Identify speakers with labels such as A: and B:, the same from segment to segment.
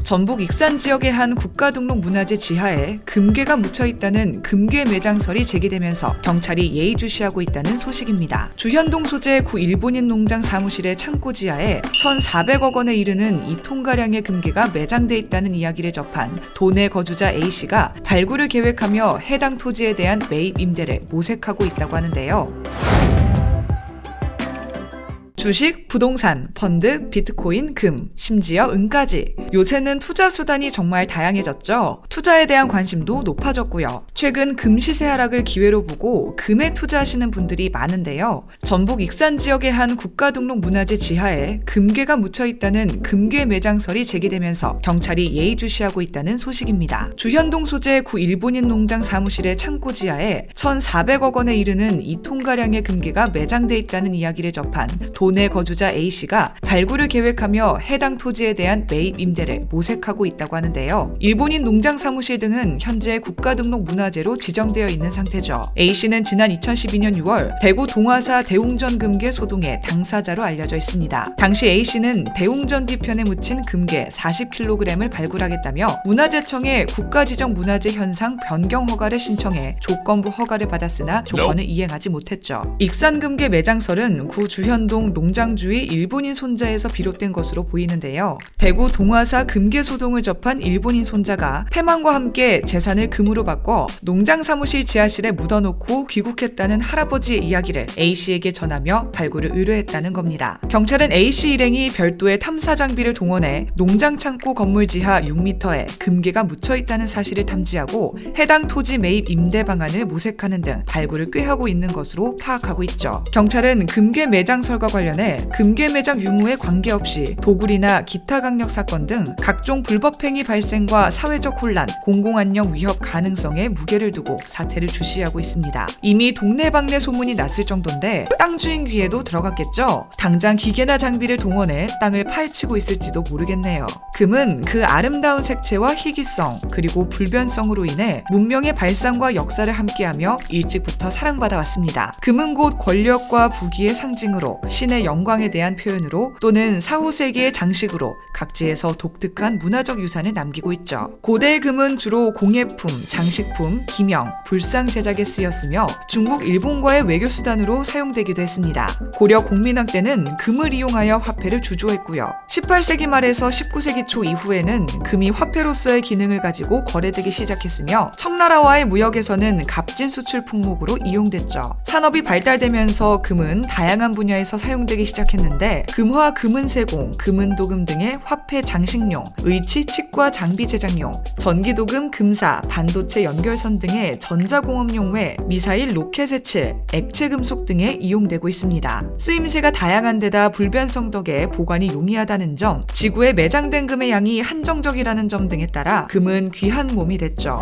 A: 전북 익산 지역의 한 국가등록문화재 지하에 금괴가 묻혀있다는 금괴 매장설이 제기되면서 경찰이 예의주시하고 있다는 소식입니다. 주현동 소재 구 일본인 농장 사무실의 창고 지하에 1,400억 원에 이르는 2톤가량의 금괴가 매장돼 있다는 이야기를 접한 도내 거주자 A씨가 발굴을 계획하며 해당 토지에 대한 매입 임대를 모색하고 있다고 하는데요. 주식, 부동산, 펀드, 비트코인, 금, 심지어 은까지. 요새는 투자 수단이 정말 다양해졌죠. 투자에 대한 관심도 높아졌고요. 최근 금 시세 하락을 기회로 보고 금에 투자하시는 분들이 많은데요. 전북 익산 지역의 한 국가등록문화재 지하에 금괴가 묻혀있다는 금괴 매장설이 제기되면서 경찰이 예의주시하고 있다는 소식입니다. 주현동 소재 구 일본인 농장 사무실의 창고 지하에 1,400억 원에 이르는 2톤가량의 금괴가 매장돼 있다는 이야기를 접한 도내 거주자 A씨가 발굴을 계획하며 해당 토지에 대한 매입 임대를 모색하고 있다고 하는데요. 일본인 농장 사무실 등은 현재 국가등록문화재로 지정되어 있는 상태죠. A씨는 지난 2012년 6월 대구 동화사 대웅전 금괴 소동의 당사자로 알려져 있습니다. 당시 A씨는 대웅전 뒤편에 묻힌 금괴 40kg을 발굴하겠다며 문화재청에 국가지정문화재 현상 변경 허가를 신청해 조건부 허가를 받았으나 조건을 이행하지 못했죠. 익산 금괴 매장설은 구 주현동 농장주의 일본인 손자에서 비롯된 것으로 보이는데요. 대구 동화사 금괴 소동을 접한 일본인 손자가 패망과 함께 재산을 금으로 바꿔 농장 사무실 지하실에 묻어놓고 귀국했다는 할아버지의 이야기를 A씨에게 전하며 발굴을 의뢰했다는 겁니다. 경찰은 A씨 일행이 별도의 탐사 장비를 동원해 농장 창고 건물 지하 6m에 금괴가 묻혀있다는 사실을 탐지하고 해당 토지 매입 임대 방안을 모색하는 등 발굴을 꾀하고 있는 것으로 파악하고 있죠. 경찰은 금괴 매장설과 관련해 금괴 매장 유무에 관계없이 도굴이나 기타 강력 사건 등 각종 불법 행위 발생과 사회적 혼란, 공공안녕 위협 가능성에 무게를 두고 사태를 주시하고 있습니다. 이미 동네방네 소문이 났을 정도인데 땅 주인 귀에도 들어갔겠죠? 당장 기계나 장비를 동원해 땅을 파헤치고 있을지도 모르겠네요. 금은 그 아름다운 색채와 희귀성 그리고 불변성으로 인해 문명의 발상과 역사를 함께하며 일찍부터 사랑받아 왔습니다. 금은 곧 권력과 부귀의 상징으로 신의 영광에 대한 표현으로 또는 사후세계의 장식으로 각지에서 독특한 문화적 유산을 남기고 있죠. 고대의 금은 주로 공예품, 장식품, 기명, 불상 제작에 쓰였으며 중국, 일본과의 외교수단으로 사용되기도 했습니다. 고려 공민왕 때는 금을 이용하여 화폐를 주조했고요. 18세기 말에서 19세기 초 이후에는 금이 화폐로서의 기능을 가지고 거래되기 시작했으며 청나라와의 무역에서는 값진 수출 품목으로 이용됐죠. 산업이 발달되면서 금은 다양한 분야에서 사용되기 시작했는데 금화, 금은세공, 금은도금 등의 화폐 장식용, 의치, 치과 장비 제작용, 전기도금, 금사, 반도체 연결선 등의 전자공업용 외 미사일 로켓 해칠, 액체금속 등에 이용되고 있습니다. 쓰임새가 다양한 데다 불변성 덕에 보관이 용이하다는 점, 지구에 매장된 금의 양이 한정적이라는 점 등에 따라 금은 귀한 몸이 됐죠.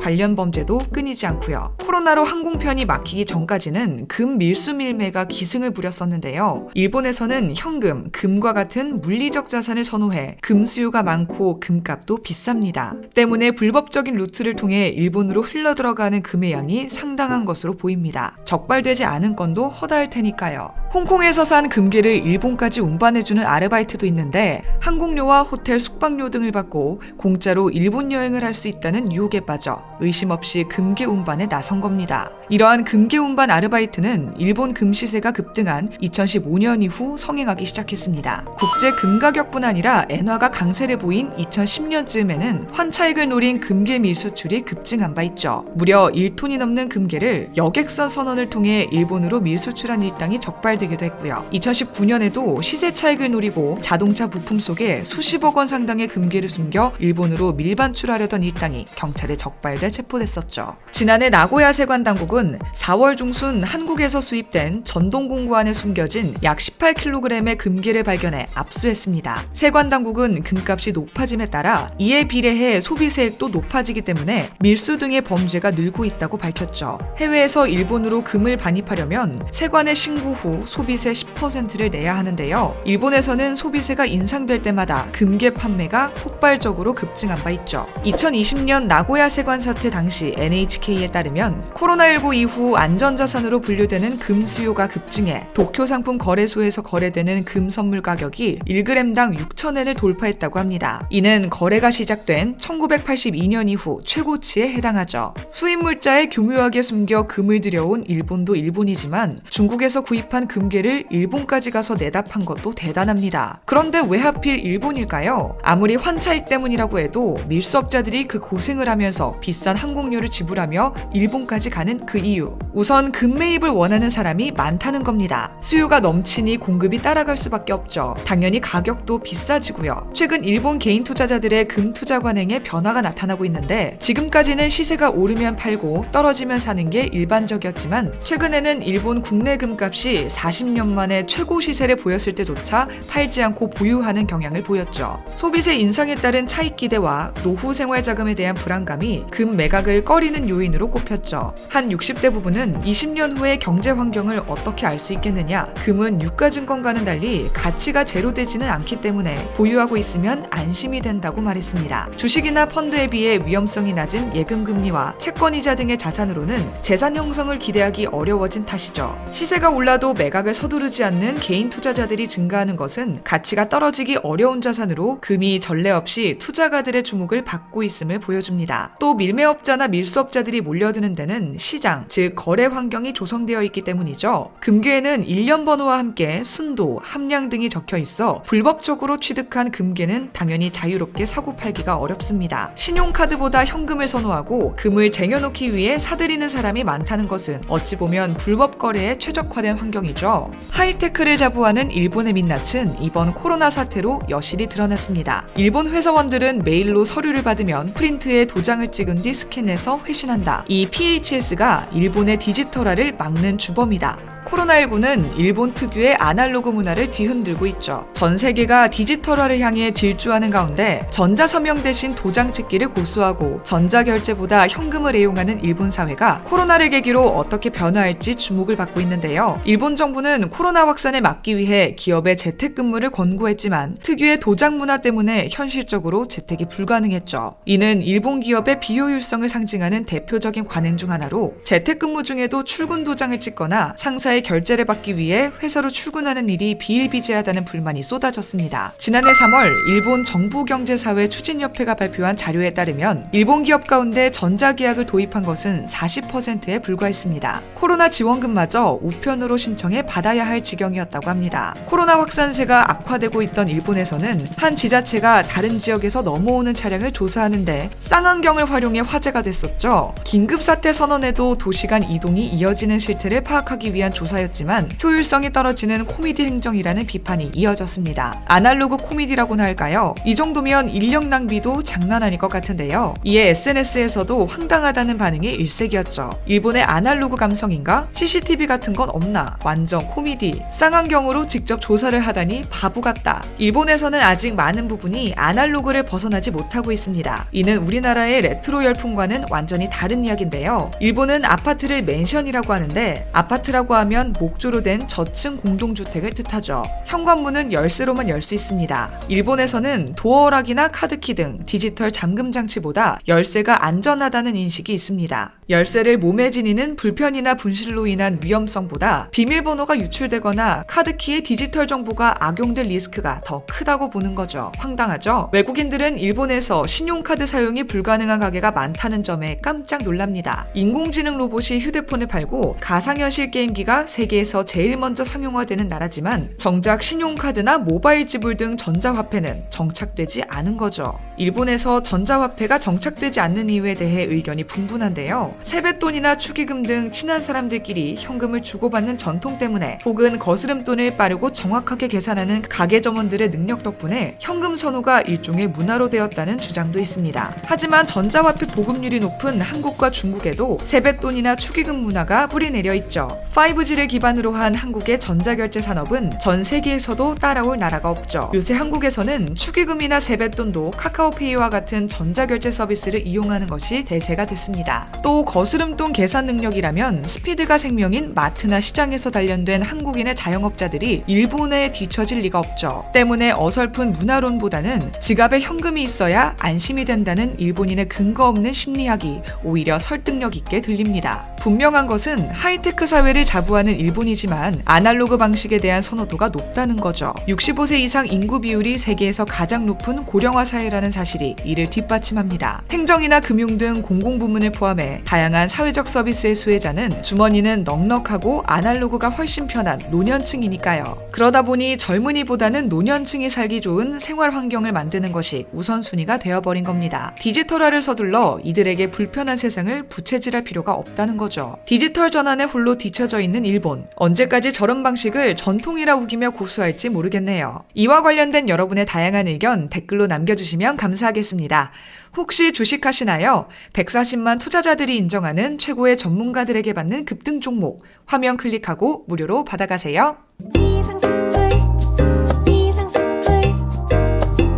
A: 관련 범죄도 끊이지 않고요. 코로나로 항공편이 막히기 전까지는 금 밀수 밀매가 기승을 부렸었는데요. 일본에서는 현금, 금과 같은 물리적 자산을 선호해 금 수요가 많고 금값도 비쌉니다. 때문에 불법적인 루트를 통해 일본으로 흘러들어가는 금의 양이 상당한 것으로 보입니다. 적발되지 않은 건도 허다할 테니까요. 홍콩에서 산 금괴를 일본까지 운반해주는 아르바이트도 있는데 항공료와 호텔 숙박료 등을 받고 공짜로 일본 여행을 할 수 있다는 유혹에 빠져 의심 없이 금괴 운반에 나선 겁니다. 이러한 금괴 운반 아르바이트는 일본 금 시세가 급등한 2015년 이후 성행하기 시작했습니다. 국제 금 가격뿐 아니라 엔화가 강세를 보인 2010년쯤에는 환차익을 노린 금괴 밀수출이 급증한 바 있죠. 무려 1톤이 넘는 금괴를 여객선 선원을 통해 일본으로 밀수출한 일당이 적발되기도 했고요. 2019년에도 시세 차익을 노리고 자동차 부품 속에 수십억 원 상당의 금괴를 숨겨 일본으로 밀반출하려던 일당이 경찰에 적발돼 체포됐었죠. 지난해 나고야 세관당국은 4월 중순 한국에서 수입된 전동공구 안에 숨겨진 약 18kg의 금괴를 발견해 압수했습니다. 세관당국은 금값이 높아짐에 따라 이에 비례해 소비세액도 높아지기 때문에 밀수 등의 범죄가 늘고 있다고 밝혔죠. 해외에서 일본으로 금을 반입하려면 세관에 신고 후 소비세 10%를 내야 하는데요. 일본에서는 소비세가 인상될 때마다 금괴 판매가 폭발적으로 급증한 바 있죠. 2020년 나고야 세관 사태 당시 NHK에 따르면 코로나19 이후 안전자산으로 분류되는 금 수요가 급증해 도쿄 상품 거래소에서 거래되는 금 선물 가격이 1g당 6,000엔을 돌파했다고 합니다. 이는 거래가 시작된 1982년 이후 최고치에 해당하죠. 수입 물자에 교묘하게 숨겨 금을 들여온 일본도 일본이지만 중국에서 구입한 금괴를 일본까지 가서 내다 판 것도 대단합니다. 그런데 왜 하필 일본일까요? 아무리 환차익 때문이라고 해도 밀수업자들이 그 고생을 하면서 비싼 항공료를 지불하며 일본까지 가는 그 이유. 우선 금 매입을 원하는 사람이 많다는 겁니다. 수요가 넘치니 공급이 따라갈 수밖에 없죠. 당연히 가격도 비싸지고요. 최근 일본 개인 투자자들의 금 투자 관행에 변화가 나타나고 있는데 지금까지는 시세가 오르면 팔고 떨어지면 사는 게 일반적이었지만 최근에는 일본 국내 금값이 40년 만에 최고 시세를 보였을 때조차 팔지 않고 보유하는 경향을 보였죠. 소비세 인상에 따른 차익 기대와 노후 생활 자금에 대한 불안감이 금 매각을 꺼리는 요인으로 꼽혔죠. 한 60대 부부는 20년 후의 경제 환경을 어떻게 알 수 있겠느냐? 금은 유가증권과는 달리 가치가 제로되지는 않기 때문에 보유하고 있으면 안심이 된다고 말했습니다. 주식이나 펀드에 비해 위험성이 낮은 예금 금리와 채권이자 등의 자산으로는 재산 형성을 기대하기 어려워진 탓이죠. 시세가 올라도 매각을 서두르지 않는 개인 투자자들이 증가하는 것은 가치가 떨어지기 어려운 자산으로 금이 전례 없이 투자가들의 주목을 받고 있음을 보여줍니다. 또 밀매업자나 밀수업자들이 몰려드는 데는 시장, 즉 거래 환경이 조성되어 있기 때문이죠. 금괴에는 일련 번호와 함께 순도, 함량 등이 적혀 있어 불법적으로 취득한 금괴는 당연히 자유롭게 사고 팔기가 어렵습니다. 신용카드보다 현금을 선호하고 금을 쟁여놓기 위해 사들이는 사람이 많다는 것은 어찌 보면 불법 거래에 최적화된 환경이죠. 하이테크를 자부하는 일본의 민낯은 이번 코로나 사태로 여실히 드러났습니다. 일본 회사원들은 메일로 서류를 받으면 프린트에 도장을 찍은 뒤 스캔해서 회신한다. 이 PHS가 일본의 디지털화를 막는 주범이다. 코로나19는 일본 특유의 아날로그 문화를 뒤흔들고 있죠. 전 세계가 디지털화를 향해 질주하는 가운데 전자서명 대신 도장 찍기를 고수하고 전자결제보다 현금을 애용하는 일본 사회가 코로나를 계기로 어떻게 변화할지 주목을 받고 있는데요. 일본 정부는 코로나 확산을 막기 위해 기업의 재택근무를 권고했지만 특유의 도장 문화 때문에 현실적으로 재택이 불가능했죠. 이는 일본 기업의 비효율성을 상징하는 대표적인 관행 중 하나로 재택근무 중에도 출근 도장을 찍거나 상사의 결제를 받기 위해 회사로 출근하는 일이 비일비재하다는 불만이 쏟아졌습니다. 지난해 3월 일본 정보경제사회 추진협회가 발표한 자료에 따르면 일본 기업 가운데 전자계약을 도입한 것은 40%에 불과했습니다. 코로나 지원금마저 우편으로 신청해 받아야 할 지경이었다고 합니다. 코로나 확산세가 악화되고 있던 일본에서는 한 지자체가 다른 지역에서 넘어오는 차량을 조사하는데 쌍안경을 활용해 화제가 됐었죠. 긴급사태 선언에도 도시 간 이동이 이어지는 실태를 파악하기 위한 조사였지만 효율성이 떨어지는 코미디 행정이라는 비판이 이어졌습니다. 아날로그 코미디라고나 할까요? 이 정도면 인력 낭비도 장난 아닐 것 같은데요. 이에 SNS에서도 황당하다는 반응이 일색이었죠. 일본의 아날로그 감성인가? CCTV 같은 건 없나? 완전 코미디. 쌍안경으로 직접 조사를 하다니 바보 같다. 일본에서는 아직 많은 부분이 아날로그를 벗어나지 못하고 있습니다. 이는 우리나라의 레트로 열풍과는 완전히 다른 이야기인데요. 일본은 아파트를 맨션이라고 하는데 아파트라고 하면 목조로 된 저층 공동주택을 뜻하죠. 현관문은 열쇠로만 열 수 있습니다. 일본에서는 도어락이나 카드키 등 디지털 잠금 장치보다 열쇠가 안전하다는 인식이 있습니다. 열쇠를 몸에 지니는 불편이나 분실로 인한 위험성보다 비밀번호가 유출되거나 카드키의 디지털 정보가 악용될 리스크가 더 크다고 보는 거죠. 황당하죠? 외국인들은 일본에서 신용카드 사용이 불가능한 가게가 많다는 점에 깜짝 놀랍니다. 인공지능 로봇이 휴대폰을 팔고 가상현실 게임기가 세계에서 제일 먼저 상용화되는 나라지만 정작 신용카드나 모바일 지불 등 전자화폐는 정착되지 않은 거죠. 일본에서 전자화폐가 정착되지 않는 이유에 대해 의견이 분분한데요. 세뱃돈이나 축의금 등 친한 사람들끼리 현금을 주고받는 전통 때문에 혹은 거스름돈을 빠르고 정확하게 계산하는 가게 점원들의 능력 덕분에 현금 선호가 일종의 문화로 되었다는 주장도 있습니다. 하지만 전자화폐 보급률이 높은 한국과 중국에도 세뱃돈이나 축의금 문화가 뿌리내려 있죠. 5G 기술을 기반으로 한 한국의 전자결제 산업은 전 세계에서도 따라올 나라가 없죠. 요새 한국에서는 축의금이나 세뱃돈도 카카오페이와 같은 전자결제 서비스를 이용하는 것이 대세가 됐습니다. 또 거스름돈 계산 능력이라면 스피드가 생명인 마트나 시장에서 단련된 한국인의 자영업자들이 일본에 뒤처질 리가 없죠. 때문에 어설픈 문화론보다는 지갑에 현금이 있어야 안심이 된다는 일본인의 근거 없는 심리학이 오히려 설득력 있게 들립니다. 분명한 것은 하이테크 사회를 자부하는 일본이지만 아날로그 방식에 대한 선호도가 높다는 거죠. 65세 이상 인구 비율이 세계에서 가장 높은 고령화 사회라는 사실이 이를 뒷받침합니다. 행정이나 금융 등 공공부문을 포함해 다양한 사회적 서비스의 수혜자는 주머니는 넉넉하고 아날로그가 훨씬 편한 노년층이니까요. 그러다 보니 젊은이보다는 노년층이 살기 좋은 생활 환경을 만드는 것이 우선순위가 되어버린 겁니다. 디지털화를 서둘러 이들에게 불편한 세상을 부채질할 필요가 없다는 거죠. 디지털 전환에 홀로 뒤처져 있는 일본. 언제까지 저런 방식을 전통이라 우기며 고수할지 모르겠네요. 이와 관련된 여러분의 다양한 의견 댓글로 남겨주시면 감사하겠습니다. 혹시 주식하시나요? 140만 투자자들이 인정하는 최고의 전문가들에게 받는 급등 종목 화면 클릭하고 무료로 받아가세요.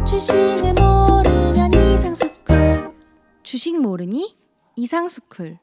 B: 주식을 모르면 이상스쿨. 주식 모르니 이상스쿨.